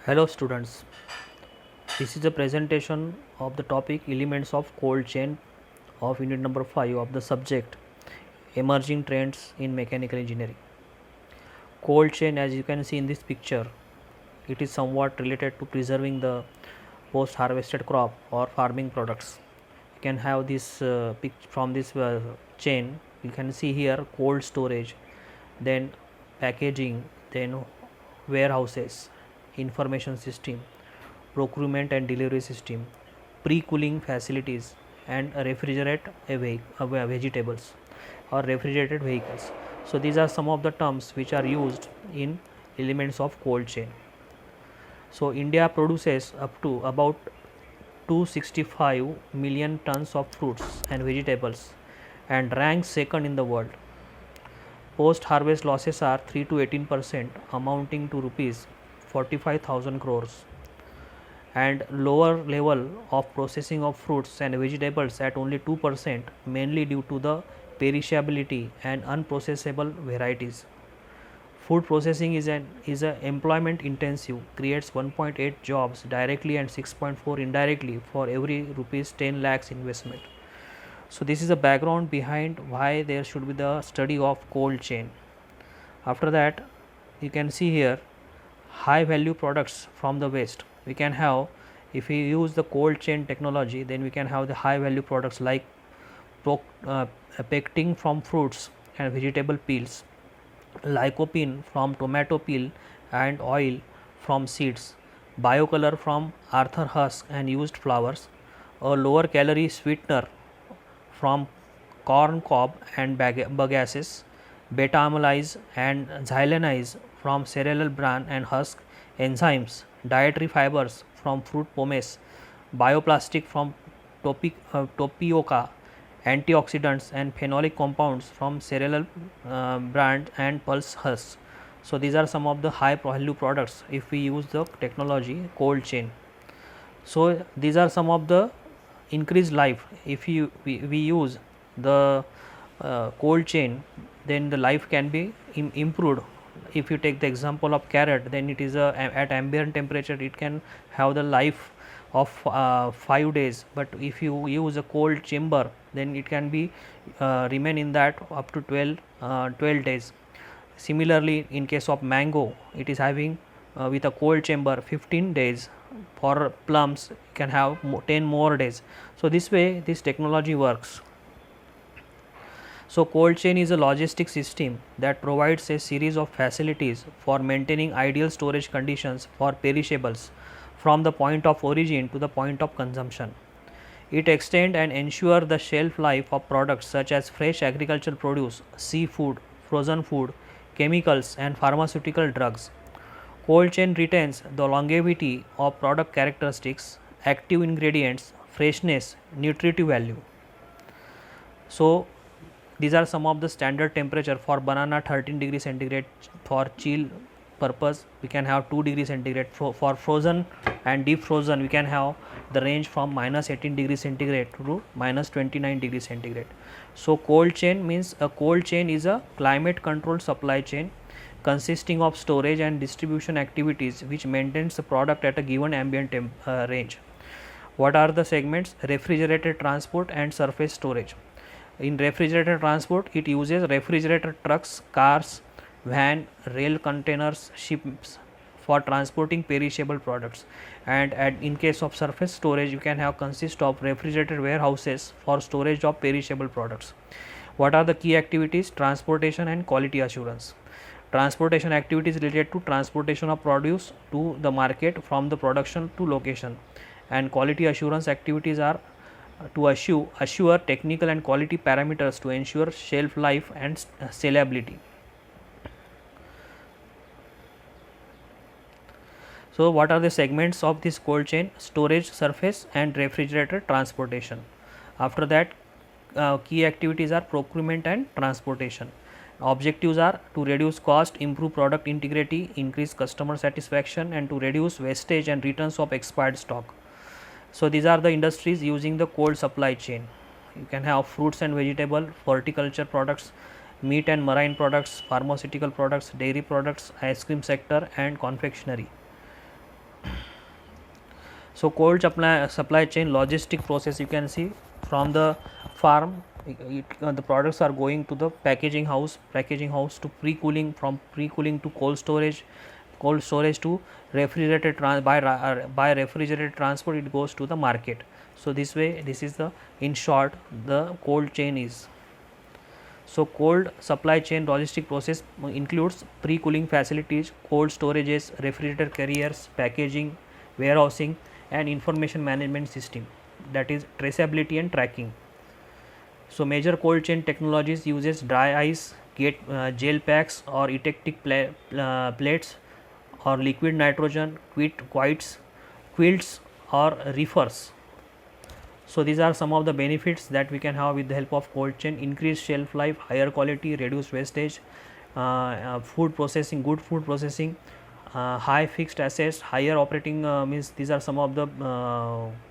Hello students, this is a presentation of the topic elements of cold chain of unit number 5 of the subject emerging trends in mechanical engineering. Cold chain, as you can see in this picture, it is somewhat related to preserving the post harvested crop or farming products. You can have this from this chain. You can see here cold storage, then packaging, then warehouses, information system, procurement and delivery system, pre-cooling facilities, and vegetables or refrigerated vehicles. So these are some of the terms which are used in elements of cold chain. So India produces up to about 265 million tons of fruits and vegetables and ranks second in the world. Post harvest losses are 3 to 18%, amounting to rupees 45,000 crores, and lower level of processing of fruits and vegetables at only 2%, mainly due to the perishability and unprocessable varieties. Food processing is an employment intensive, creates 1.8 jobs directly and 6.4 indirectly for every rupees 10 lakhs investment. So this is the background behind why there should be the study of cold chain. After that, you can see here high value products from the waste. We can have, if we use the cold chain technology, then we can have the high value products like pectin from fruits and vegetable peels, lycopene from tomato peel and oil from seeds, biocolor from arthur husk and used flowers, a lower calorie sweetener from corn cob and bagaces, beta amylase and xylanase from cereal bran and husk, enzymes, dietary fibers from fruit pomace, bioplastic from tapioca, antioxidants and phenolic compounds from cereal bran and pulse husk. So these are some of the high value products if we use the technology cold chain. So these are some of the increased life. If we use the cold chain, then the life can be improved. If you take the example of carrot, then it is at ambient temperature it can have the life of 5 days, but if you use a cold chamber, then it can be remain in that up to 12 days. Similarly, in case of mango, it is having with a cold chamber 15 days. For plums, you can have 10 more days. So this way this technology works. So cold chain is a logistic system that provides a series of facilities for maintaining ideal storage conditions for perishables from the point of origin to the point of consumption. It extends and ensure the shelf life of products such as fresh agricultural produce, seafood, frozen food, chemicals and pharmaceutical drugs. Cold chain retains the longevity of product characteristics, active ingredients, freshness, nutritive value. So these are some of the standard temperature. For banana 13 degree centigrade, for chill purpose we can have 2 degree centigrade. For frozen and deep frozen we can have the range from minus 18 degree centigrade to minus 29 degree centigrade. So cold chain means a cold chain is a climate controlled supply chain consisting of storage and distribution activities which maintains the product at a given ambient range. What are the segments? Refrigerated transport and surface storage. In refrigerated transport, it uses refrigerated trucks, cars, van, rail containers, ships for transporting perishable products. And in case of surface storage, you can have consist of refrigerated warehouses for storage of perishable products. What are the key activities? Transportation and quality assurance. Transportation activities related to transportation of produce to the market from the production to location, and quality assurance activities are to assure technical and quality parameters to ensure shelf life and sellability. So what are the segments of this cold chain? Storage, surface and refrigerator transportation. After that, key activities are procurement and transportation. Objectives are to reduce cost, improve product integrity, increase customer satisfaction and to reduce wastage and returns of expired stock. So these are the industries using the cold supply chain. You can have fruits and vegetable, horticulture products, meat and marine products, pharmaceutical products, dairy products, ice cream sector and confectionery. So cold supply chain logistic process, you can see from the farm, the products are going to the packaging house to pre-cooling, from pre-cooling to cold storage to refrigerated by refrigerated transport, it goes to the market. So this way, this is the, in short, the cold chain is. So cold supply chain logistic process includes pre-cooling facilities, cold storages, refrigerator carriers, packaging, warehousing, and information management system, that is traceability and tracking. So major cold chain technologies uses dry ice, gel packs or eutectic plates, or liquid nitrogen, quilts or reefers. So these are some of the benefits that we can have with the help of cold chain: increased shelf life, higher quality, reduced wastage, food processing, good food processing, high fixed assets, higher operating, means these are some of the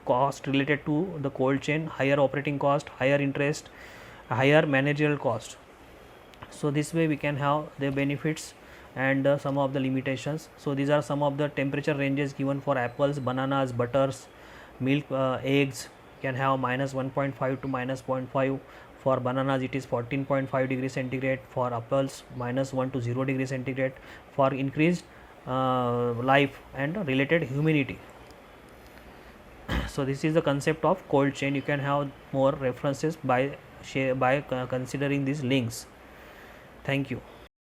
cost related to the cold chain: higher operating cost, higher interest, higher managerial cost. So this way we can have the benefits and some of the limitations. So these are some of the temperature ranges given for apples, bananas, butters, milk, eggs. Can have minus 1.5 to minus 0.5. For bananas it is 14.5 degrees centigrade, for apples minus 1 to 0 degree centigrade, for increased life and related humidity. So this is the concept of cold chain. You can have more references by considering these links. Thank you.